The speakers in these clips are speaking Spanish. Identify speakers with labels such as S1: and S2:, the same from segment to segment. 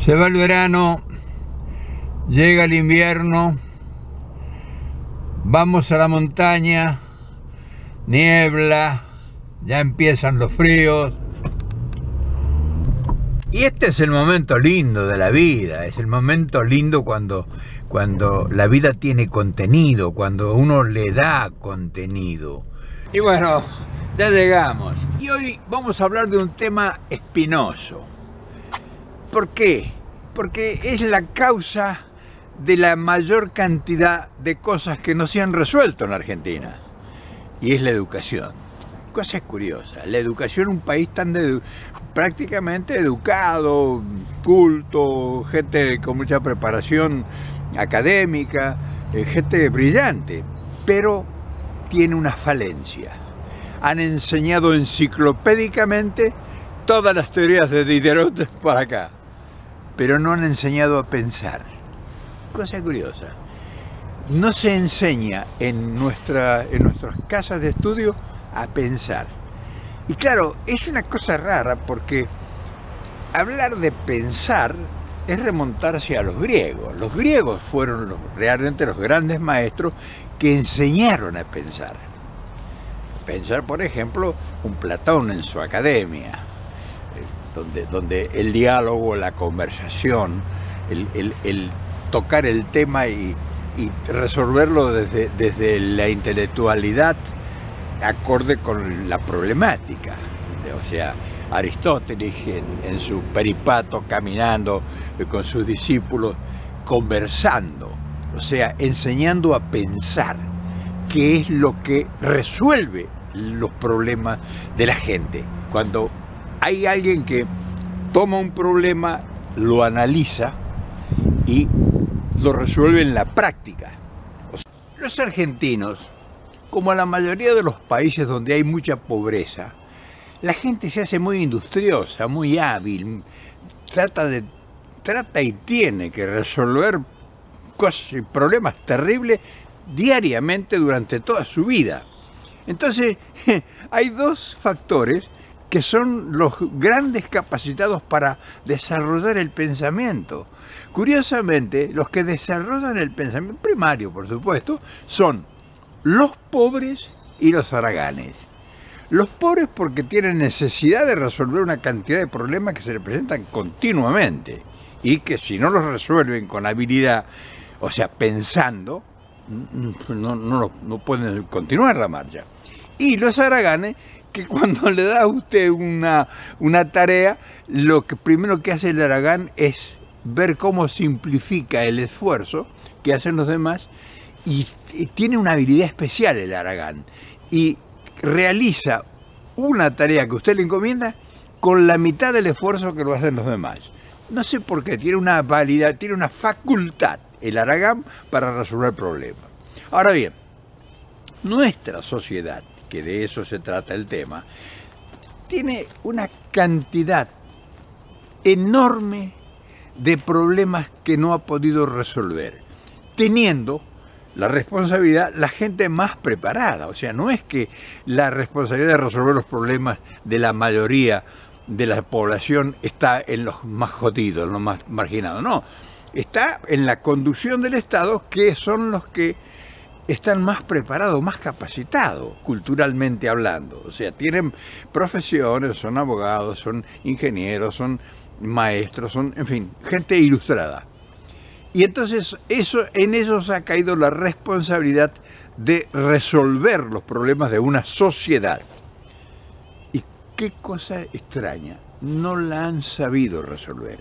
S1: Se va el verano, llega el invierno, vamos a la montaña, niebla, ya empiezan los fríos. Y este es el momento lindo de la vida, es el momento lindo cuando la vida tiene contenido, cuando uno le da contenido. Y bueno, ya llegamos. Y hoy vamos a hablar de un tema espinoso. ¿Por qué? Porque es la causa de la mayor cantidad de cosas que no se han resuelto en Argentina. Y es la educación. Cosa curiosa, la educación, un país tan prácticamente educado, culto, gente con mucha preparación académica, gente brillante, pero tiene una falencia. Han enseñado enciclopédicamente todas las teorías de Diderot para acá, pero no han enseñado a pensar. Cosa curiosa. No se enseña en nuestras casas de estudio a pensar. Y claro, es una cosa rara porque hablar de pensar es remontarse a los griegos. Los griegos fueron realmente los grandes maestros que enseñaron a pensar. Pensar, por ejemplo, un Platón en su academia, donde el diálogo, la conversación, el tocar el tema y resolverlo desde la intelectualidad acorde con la problemática. O sea, Aristóteles en su peripato caminando con sus discípulos, conversando, o sea, enseñando a pensar, que es lo que resuelve los problemas de la gente. Cuando hay alguien que toma un problema, lo analiza y lo resuelve en la práctica. Los argentinos, como la mayoría de los países donde hay mucha pobreza, la gente se hace muy industriosa, muy hábil, trata y tiene que resolver problemas terribles diariamente durante toda su vida. Entonces, hay dos factores que son los grandes capacitados para desarrollar el pensamiento. Curiosamente, los que desarrollan el pensamiento primario, por supuesto, son los pobres y los haraganes. Los pobres porque tienen necesidad de resolver una cantidad de problemas que se les presentan continuamente y que si no los resuelven con habilidad, o sea, pensando, no pueden continuar la marcha. Y los haraganes, que cuando le da a usted una tarea, lo que primero que hace el haragán es ver cómo simplifica el esfuerzo que hacen los demás, y tiene una habilidad especial el haragán, y realiza una tarea que usted le encomienda con la mitad del esfuerzo que lo hacen los demás. No sé por qué, tiene una habilidad, tiene una facultad el haragán para resolver problemas. Ahora bien, nuestra sociedad, que de eso se trata el tema, tiene una cantidad enorme de problemas que no ha podido resolver, teniendo la responsabilidad la gente más preparada. O sea, no es que la responsabilidad de resolver los problemas de la mayoría de la población está en los más jodidos, los más marginados, no. Está en la conducción del Estado, que son los que están más preparados, más capacitados, culturalmente hablando. O sea, tienen profesiones, son abogados, son ingenieros, son maestros, son, en fin, gente ilustrada. Y entonces en ellos ha caído la responsabilidad de resolver los problemas de una sociedad. Y qué cosa extraña, no la han sabido resolver.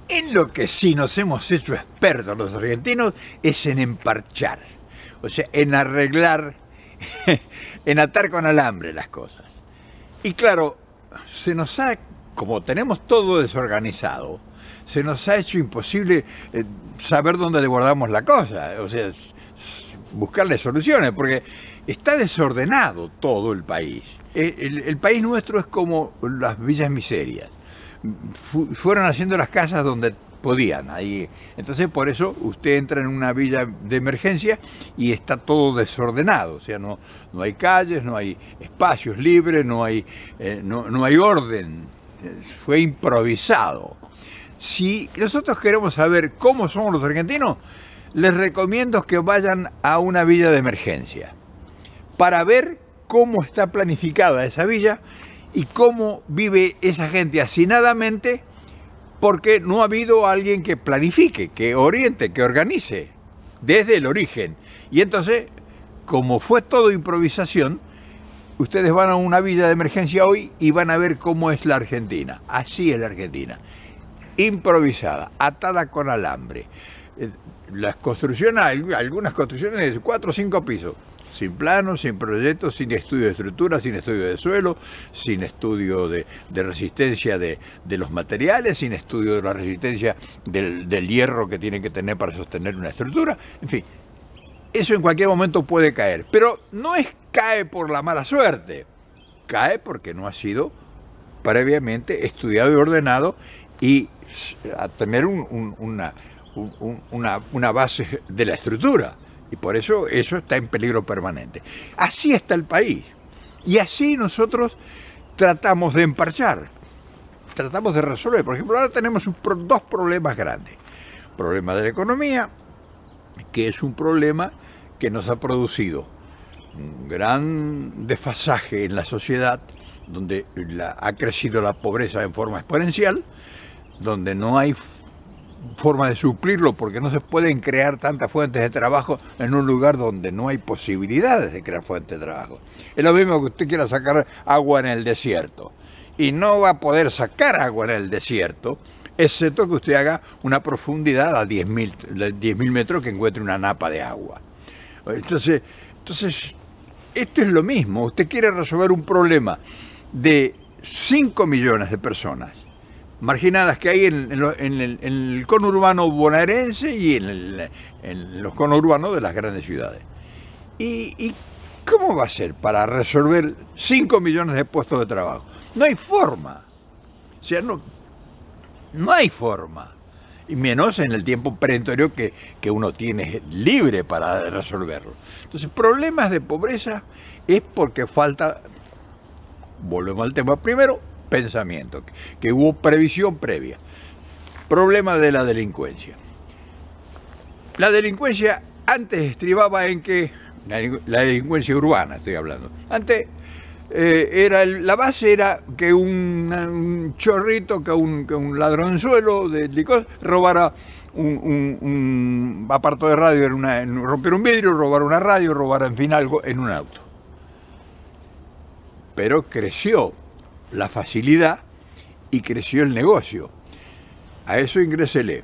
S1: En lo que sí nos hemos hecho expertos los argentinos es en emparchar, o sea, en arreglar, en atar con alambre las cosas. Y claro, como tenemos todo desorganizado, se nos ha hecho imposible saber dónde le guardamos la cosa, o sea, buscarle soluciones, porque está desordenado todo el país. El país nuestro es como las villas miserias. Fueron haciendo las casas donde podían, ahí. Entonces por eso usted entra en una villa de emergencia y está todo desordenado, o sea, no hay calles, no hay espacios libres, no hay orden, fue improvisado. Si nosotros queremos saber cómo somos los argentinos, les recomiendo que vayan a una villa de emergencia para ver cómo está planificada esa villa y cómo vive esa gente hacinadamente, porque no ha habido alguien que planifique, que oriente, que organice desde el origen. Y entonces, como fue todo improvisación, ustedes van a una villa de emergencia hoy y van a ver cómo es la Argentina. Así es la Argentina. Improvisada, atada con alambre. Las construcciones, algunas construcciones de 4 o 5 pisos, sin planos, sin proyectos, sin estudio de estructura, sin estudio de suelo, sin estudio de resistencia de los materiales, sin estudio de la resistencia del hierro que tienen que tener para sostener una estructura. En fin, eso en cualquier momento puede caer, pero no es cae por la mala suerte, cae porque no ha sido previamente estudiado y ordenado y a tener una base de la estructura, y por eso está en peligro permanente. Así está el país, y así nosotros tratamos de emparchar, tratamos de resolver. Por ejemplo, ahora tenemos dos problemas grandes. El problema de la economía, que es un problema que nos ha producido un gran desfasaje en la sociedad, donde ha crecido la pobreza en forma exponencial, donde no hay forma de suplirlo porque no se pueden crear tantas fuentes de trabajo en un lugar donde no hay posibilidades de crear fuentes de trabajo. Es lo mismo que usted quiera sacar agua en el desierto, y no va a poder sacar agua en el desierto, excepto que usted haga una profundidad a 10.000 metros que encuentre una napa de agua. Entonces, esto es lo mismo. Usted quiere resolver un problema de 5 millones de personas marginadas que hay en el conurbano bonaerense y en los conurbanos de las grandes ciudades. ¿Y cómo va a ser para resolver 5 millones de puestos de trabajo? No hay forma. O sea, no hay forma. Y menos en el tiempo perentorio que uno tiene libre para resolverlo. Entonces, problemas de pobreza es porque falta, volvemos al tema primero, pensamiento, que hubo previsión previa. Problema de la delincuencia. La delincuencia antes estribaba en que, la delincuencia urbana estoy hablando, antes la base era que un chorrito, que un ladronzuelo de licor robara un aparato de radio, romper un vidrio, robar una radio, robar en fin algo en un auto. Pero creció la facilidad y creció el negocio. A eso ingrésele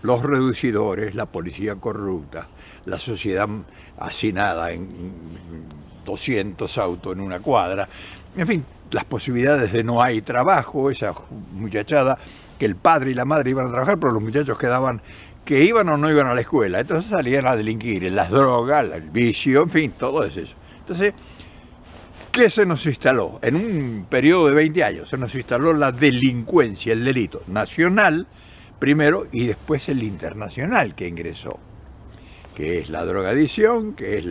S1: los reducidores, la policía corrupta, la sociedad hacinada en 200 autos en una cuadra, en fin, las posibilidades de no hay trabajo, esa muchachada que el padre y la madre iban a trabajar, pero los muchachos quedaban que iban o no iban a la escuela, entonces salían a delinquir, en las drogas, el vicio, en fin, todo eso. Entonces, ¿qué se nos instaló? En un periodo de 20 años se nos instaló la delincuencia, el delito nacional primero y después el internacional que ingresó, que es la drogadicción, que es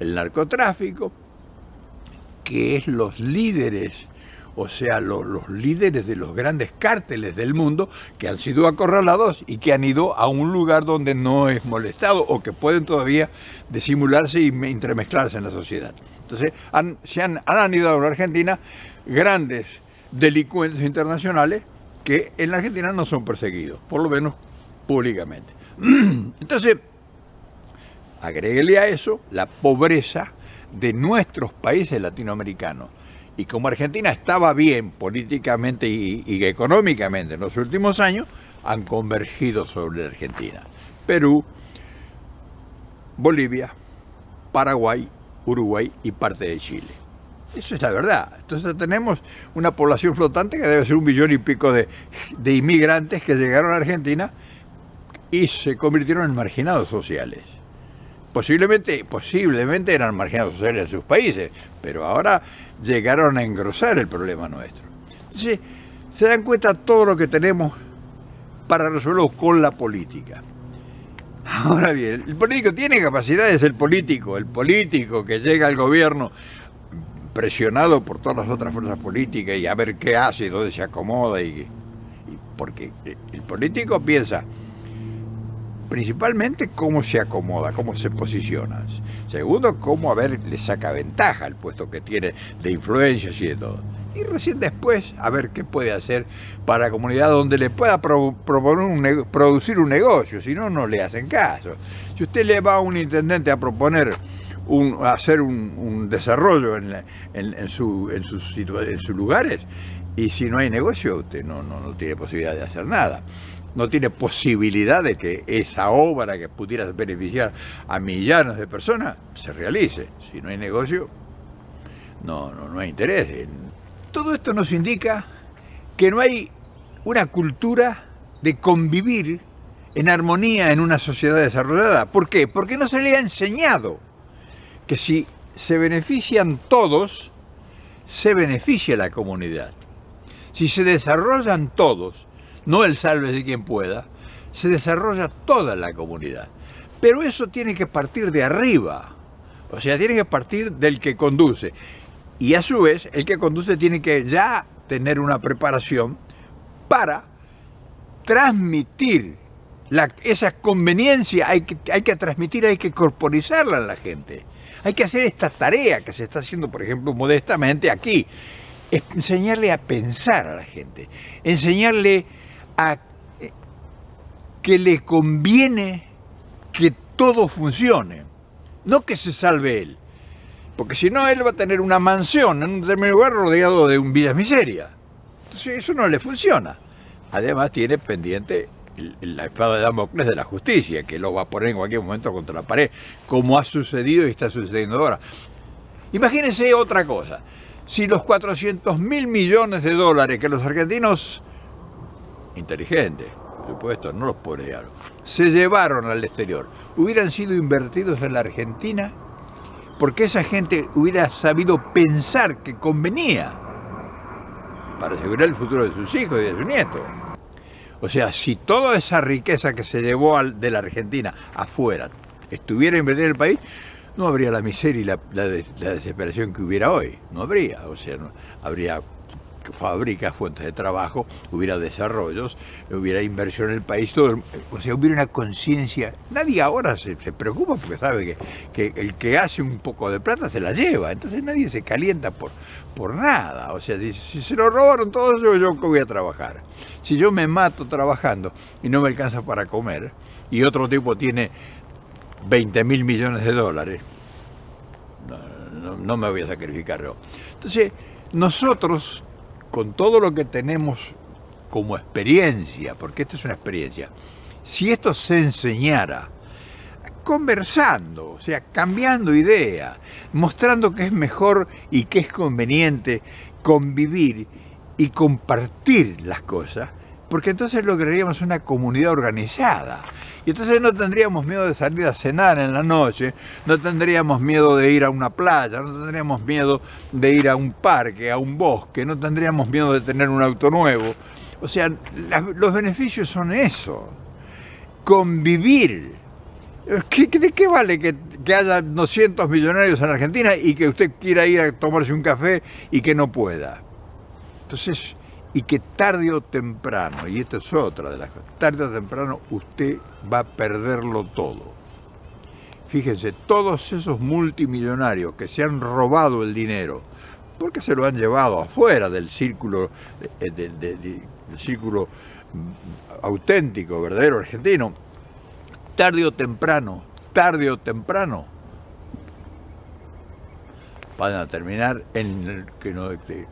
S1: el narcotráfico, que es los líderes, o sea, los líderes de los grandes cárteles del mundo que han sido acorralados y que han ido a un lugar donde no es molestado o que pueden todavía disimularse y entremezclarse en la sociedad. Entonces, han anidado en la Argentina grandes delincuentes internacionales que en la Argentina no son perseguidos, por lo menos públicamente. Entonces, agréguele a eso la pobreza de nuestros países latinoamericanos. Y como Argentina estaba bien políticamente y económicamente en los últimos años, han convergido sobre la Argentina. Perú, Bolivia, Paraguay, Uruguay y parte de Chile. Eso es la verdad. Entonces tenemos una población flotante que debe ser 1,5 millones de inmigrantes que llegaron a Argentina y se convirtieron en marginados sociales. Posiblemente eran marginados sociales en sus países, pero ahora llegaron a engrosar el problema nuestro. Entonces, se dan cuenta todo lo que tenemos para resolverlo con la política. Ahora bien, el político tiene capacidades, el político que llega al gobierno presionado por todas las otras fuerzas políticas y a ver qué hace y dónde se acomoda y Porque el político piensa principalmente cómo se acomoda, cómo se posiciona. Segundo, cómo le saca ventaja al puesto que tiene de influencias y de todo. Y recién después, a ver qué puede hacer para la comunidad donde le pueda producir un negocio, si no, no le hacen caso. Si usted le va a un intendente a proponer hacer un desarrollo en sus lugares, y si no hay negocio, usted no tiene posibilidad de hacer nada. No tiene posibilidad de que esa obra que pudiera beneficiar a millones de personas se realice. Si no hay negocio, no hay interés. Todo esto nos indica que no hay una cultura de convivir en armonía en una sociedad desarrollada. ¿Por qué? Porque no se le ha enseñado que si se benefician todos, se beneficia la comunidad. Si se desarrollan todos, no el sálvese quien pueda, se desarrolla toda la comunidad. Pero eso tiene que partir de arriba, o sea, tiene que partir del que conduce. Y a su vez, el que conduce tiene que ya tener una preparación para transmitir esa conveniencia, hay que transmitir, hay que corporizarla a la gente. Hay que hacer esta tarea que se está haciendo, por ejemplo, modestamente aquí. Es enseñarle a pensar a la gente, enseñarle a que le conviene que todo funcione, no que se salve él. Porque si no, él va a tener una mansión en un determinado lugar rodeado de un villas miseria. Entonces eso no le funciona. Además tiene pendiente la espada de Damocles de la justicia, que lo va a poner en cualquier momento contra la pared, como ha sucedido y está sucediendo ahora. Imagínense otra cosa. Si los 400.000 millones de dólares que los argentinos, inteligentes, por supuesto, no los pobres diablos, se llevaron al exterior, hubieran sido invertidos en la Argentina, porque esa gente hubiera sabido pensar que convenía para asegurar el futuro de sus hijos y de sus nietos. O sea, si toda esa riqueza que se llevó de la Argentina afuera estuviera invertida en el país, no habría la miseria y la desesperación que hubiera hoy. No habría, o sea, no, habría fábricas, fuentes de trabajo, hubiera desarrollos, hubiera inversión en el país, todo, o sea, hubiera una conciencia. Nadie ahora se preocupa porque sabe que el que hace un poco de plata se la lleva, entonces nadie se calienta por nada. O sea, dice, si se lo robaron todo eso, yo que voy a trabajar. Si yo me mato trabajando y no me alcanza para comer, y otro tipo tiene 20.000 millones de dólares, no me voy a sacrificar yo. Entonces, nosotros, con todo lo que tenemos como experiencia, porque esto es una experiencia, si esto se enseñara conversando, o sea, cambiando idea, mostrando que es mejor y que es conveniente convivir y compartir las cosas, porque entonces lograríamos una comunidad organizada. Y entonces no tendríamos miedo de salir a cenar en la noche, no tendríamos miedo de ir a una playa, no tendríamos miedo de ir a un parque, a un bosque, no tendríamos miedo de tener un auto nuevo. O sea, los beneficios son eso, convivir. ¿De qué vale que haya 200 millonarios en Argentina y que usted quiera ir a tomarse un café y que no pueda? Entonces, y que tarde o temprano, y esto es otra de las cosas, tarde o temprano usted va a perderlo todo. Fíjense, todos esos multimillonarios que se han robado el dinero, porque se lo han llevado afuera del círculo, del círculo auténtico, verdadero argentino, tarde o temprano, van a terminar en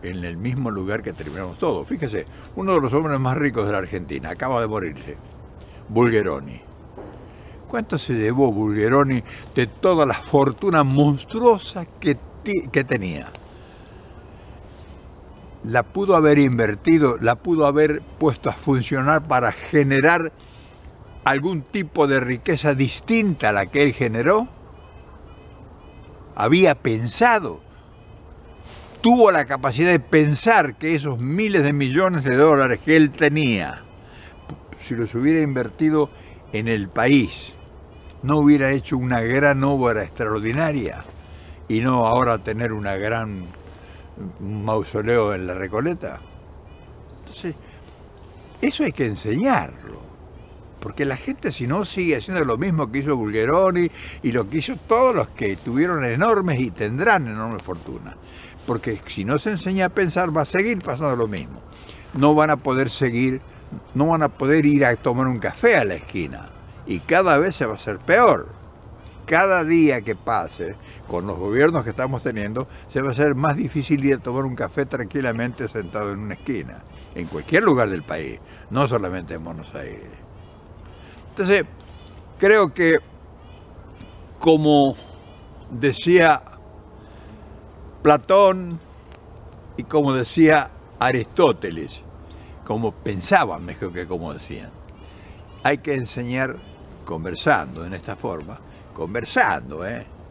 S1: el mismo lugar que terminamos todos. Fíjese, uno de los hombres más ricos de la Argentina acaba de morirse, Bulgeroni. ¿Cuánto se llevó Bulgeroni de toda la fortuna monstruosa que tenía? La pudo haber invertido, la pudo haber puesto a funcionar para generar algún tipo de riqueza distinta a la que él generó. Había pensado, tuvo la capacidad de pensar que esos miles de millones de dólares que él tenía, si los hubiera invertido en el país, no hubiera hecho una gran obra extraordinaria y no ahora tener un mausoleo en la Recoleta. Entonces, Eso hay que enseñarlo, porque la gente si no sigue haciendo lo mismo que hizo Bulgeroni y lo que hizo todos los que tuvieron enormes y tendrán enormes fortunas, porque si no se enseña a pensar va a seguir pasando lo mismo. No van a poder ir a tomar un café a la esquina y cada vez se va a hacer peor. Cada día que pase, con los gobiernos que estamos teniendo, se va a hacer más difícil ir a tomar un café tranquilamente sentado en una esquina, en cualquier lugar del país, no solamente en Buenos Aires. Entonces, creo que, como decía Platón y como decía Aristóteles, como pensaban mejor que como decían, hay que enseñar conversando en esta forma, conversando,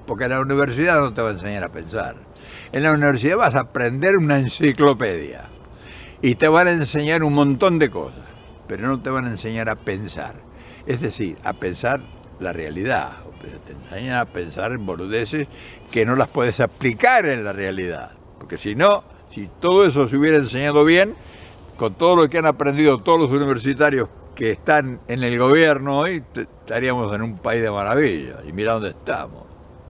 S1: porque en la universidad no te va a enseñar a pensar. En la universidad vas a aprender una enciclopedia y te van a enseñar un montón de cosas, pero no te van a enseñar a pensar, es decir, a pensar la realidad. Te enseñan a pensar en boludeces que no las puedes aplicar en la realidad, porque si no, si todo eso se hubiera enseñado bien, con todo lo que han aprendido todos los universitarios que están en el gobierno hoy, estaríamos en un país de maravilla, y mira dónde estamos.